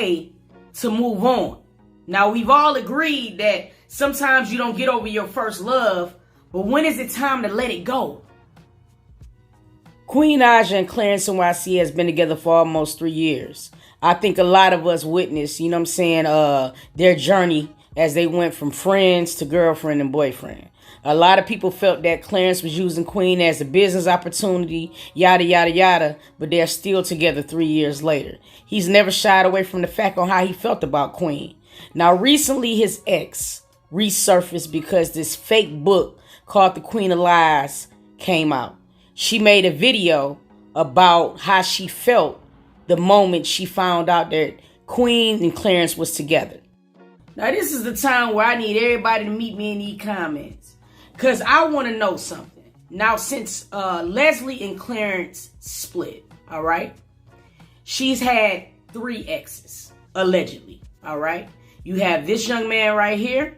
okay to move on. Now, we've all agreed that sometimes you don't get over your first love, but when is it time to let it go? Queen Naija and Clarence NYC has been together for almost 3 years. I think a lot of us witnessed, their journey as they went from friends to girlfriend and boyfriend. A lot of people felt that Clarence was using Queen as a business opportunity, yada, yada, yada, but they're still together 3 years later. He's never shied away from the fact on how he felt about Queen. Now, recently, his ex resurfaced because this fake book called The Queen of Lies came out. She made a video about how she felt the moment she found out that Queen and Clarence was together. Now, this is the time where I need everybody to meet me in these comments, because I want to know something. Now, since Leslie and Clarence split, all right, she's had 3 exes, allegedly, all right? You have this young man right here,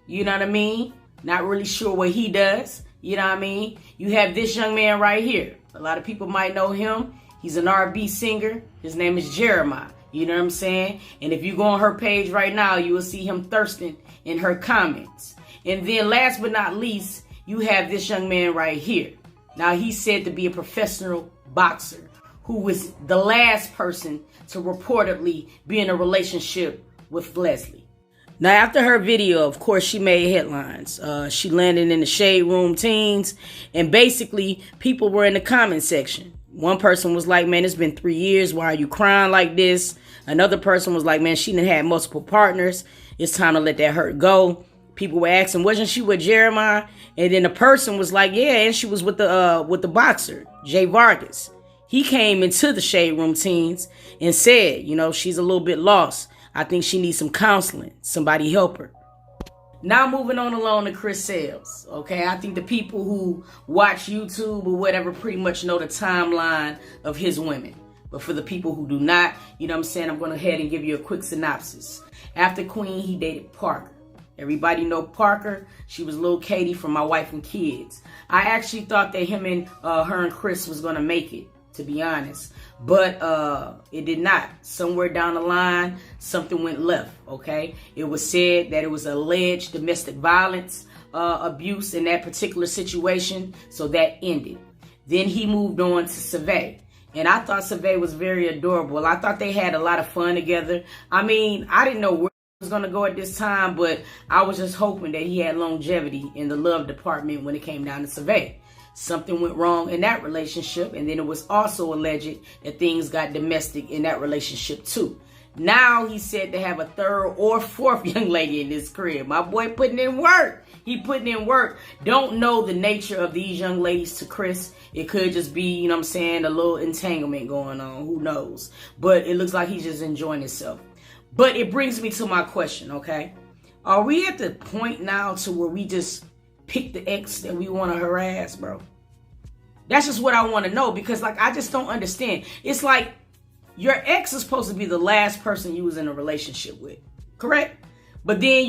you know what I mean? Not really sure what he does, you know what I mean? You have this young man right here. A lot of people might know him. He's an R&B singer. His name is Jeremiah. You know what I'm saying? And if you go on her page right now, you will see him thirsting in her comments. And then last but not least, you have this young man right here. Now, he's said to be a professional boxer who was the last person to reportedly be in a relationship with Leslie. Now, after her video, of course, she made headlines. She landed in the Shade Room Teens, and basically, people were in the comment section. One person was like, man, it's been 3 years. Why are you crying like this? Another person was like, man, she done had multiple partners. It's time to let that hurt go. People were asking, wasn't she with Jeremiah? And then the person was like, yeah, and she was with the boxer, Jay Vargas. He came into the Shade Room Teens and said, she's a little bit lost. I think she needs some counseling. Somebody help her. Now moving on along to Chris Sails. Okay, I think the people who watch YouTube or whatever pretty much know the timeline of his women. But for the people who do not, I'm going to go ahead and give you a quick synopsis. After Queen, he dated Parker. Everybody know Parker. She was little Katie from My Wife and Kids. I actually thought that him and her and Chris was going to make it, to be honest. But it did not. Somewhere down the line, something went left, okay? It was said that it was alleged domestic violence abuse in that particular situation, so that ended. Then he moved on to Survey. And I thought Survey was very adorable. I thought they had a lot of fun together. I mean, I didn't know where it was going to go at this time, but I was just hoping that he had longevity in the love department when it came down to Survey. Something went wrong in that relationship, and then it was also alleged that things got domestic in that relationship too. Now he's said to have a 3rd or 4th young lady in this crib. My boy putting in work. He putting in work. Don't know the nature of these young ladies to Chris. It could just be, a little entanglement going on. Who knows? But it looks like he's just enjoying himself. But it brings me to my question, okay? Are we at the point now to where we just pick the ex that we want to harass, bro? That's just what I want to know, because I just don't understand. It's like your ex is supposed to be the last person you was in a relationship with, correct? But then,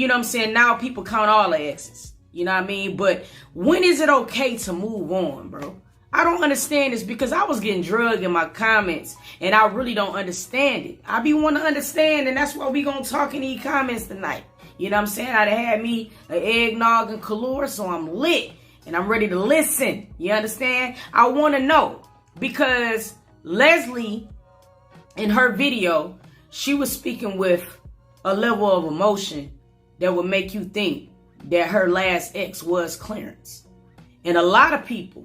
now people count all the exes, you know what I mean? But when is it okay to move on, bro? I don't understand this, because I was getting drugged in my comments and I really don't understand it. I be wanting to understand, and that's why we gonna talk in these comments tonight. You know what I'm saying? I done had me an eggnog and Kahlua, so I'm lit and I'm ready to listen. You understand? I want to know, because Leslie, in her video, she was speaking with a level of emotion that would make you think that her last ex was Clarence. And a lot of people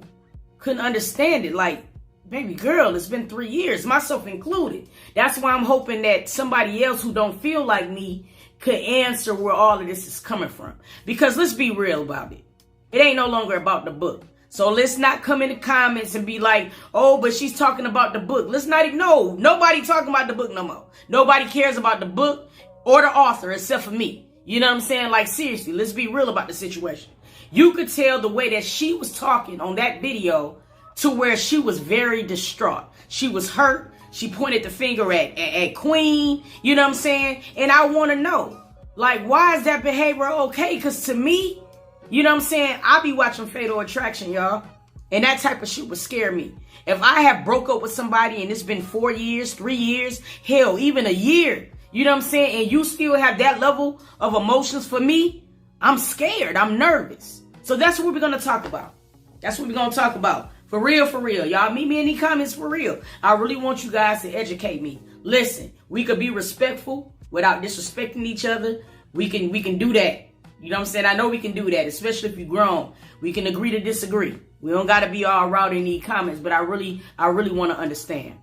couldn't understand it. Like, baby girl, it's been 3 years, myself included. That's why I'm hoping that somebody else who don't feel like me could answer where all of this is coming from. Because let's be real about it. It ain't no longer about the book. So let's not come in the comments and be like, oh, but she's talking about the book. Let's not, no, nobody talking about the book no more. Nobody cares about the book or the author except for me. You know what I'm saying? Like, seriously, let's be real about the situation. You could tell the way that she was talking on that video to where she was very distraught. She was hurt. She pointed the finger at Queen. You know what I'm saying? And I want to know, like, why is that behavior okay? Because to me, you know what I'm saying, I be watching Fatal Attraction, y'all. And that type of shit would scare me. If I have broke up with somebody and it's been 4 years, 3 years, hell, even a year, You know what I'm saying? And you still have that level of emotions for me, I'm scared. I'm nervous. So that's what we're going to talk about. That's what we're going to talk about. For real, for real. Y'all meet me in the comments for real. I really want you guys to educate me. Listen, we could be respectful without disrespecting each other. We can do that. You know what I'm saying? I know we can do that, especially if you're grown. We can agree to disagree. We don't got to be all rowdy in these comments, but I really want to understand.